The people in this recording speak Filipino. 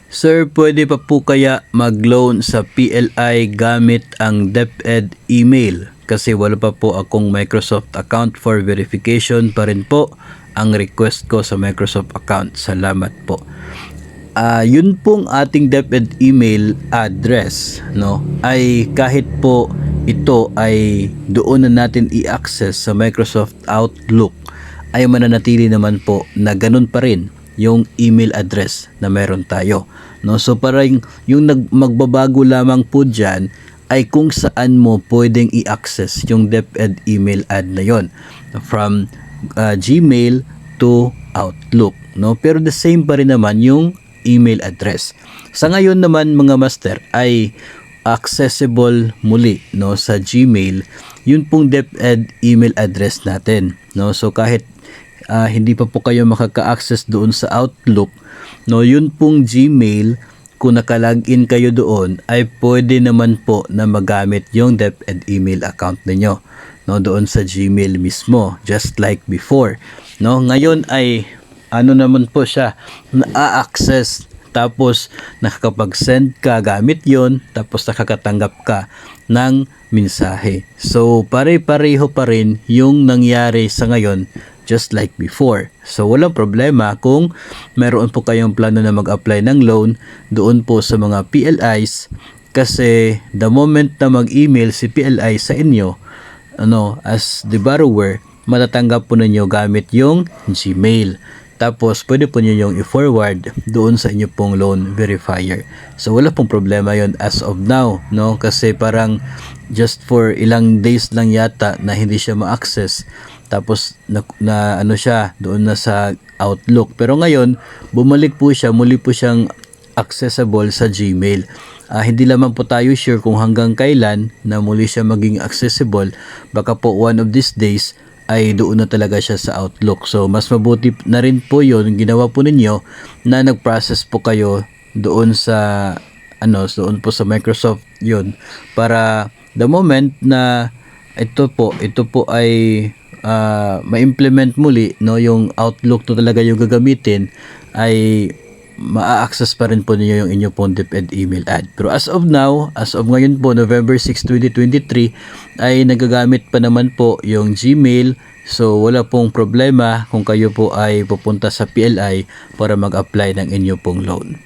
Sir, pwede pa po kaya mag-loan sa PLI gamit ang DepEd email? Kasi wala pa po akong Microsoft account for verification pa rin po ang request ko sa Microsoft account. Salamat po. Yun pong ating DepEd email address, no, ay kahit po ito ay doon na natin i-access sa Microsoft Outlook, ay mananatili naman po na ganun pa rin yung email address na meron tayo, no? So parang yung magbabago lamang po diyan ay kung saan mo pwedeng i-access yung DepEd email ad na yon, from Gmail to Outlook, no? Pero the same pa rin naman yung email address. Sa ngayon naman mga master ay accessible muli, no, sa Gmail yun pong DepEd email address natin, no? So kahit hindi pa po kayo makaka-access doon sa Outlook, no, yun pong Gmail, kung naka-login kayo doon ay pwede naman po na magamit yung DepEd email account niyo, no, doon sa Gmail mismo, just like before, no. Ngayon ay ano naman po siya, na-access, tapos nakakapag-send ka gamit yon, tapos nakakatanggap ka ng mensahe. So pare-pareho pa rin yung nangyari sa ngayon, just like before. So walang problema kung meron po kayong plano na mag-apply ng loan doon po sa mga PLIs, kasi the moment na mag-email si PLI sa inyo, ano, as the borrower, matatanggap po ninyo gamit yung Gmail. Tapos pwede po nyo yung i-forward doon sa inyo pong loan verifier. So wala pong problema yon as of now, no, kasi parang just for ilang days lang yata na hindi siya ma-access, tapos na ano siya doon na sa Outlook, pero ngayon bumalik po siya, muli po siyang accessible sa Gmail. Hindi lamang po tayo sure kung hanggang kailan na muli siya maging accessible. Baka po one of these days ay doon na talaga siya sa Outlook. So mas mabuti na rin po yun, ginawa po ninyo na nag-process po kayo doon sa doon po sa Microsoft yun, para the moment na ito po ay ma-implement muli, no, yung Outlook to talaga yung gagamitin, ay ma-access pa rin po niyo yung inyo pong DepEd email ad. Pero as of now, as of ngayon po, November 6, 2023, ay nagagamit pa naman po yung Gmail. So wala pong problema kung kayo po ay pupunta sa PLI para mag-apply ng inyo pong loan.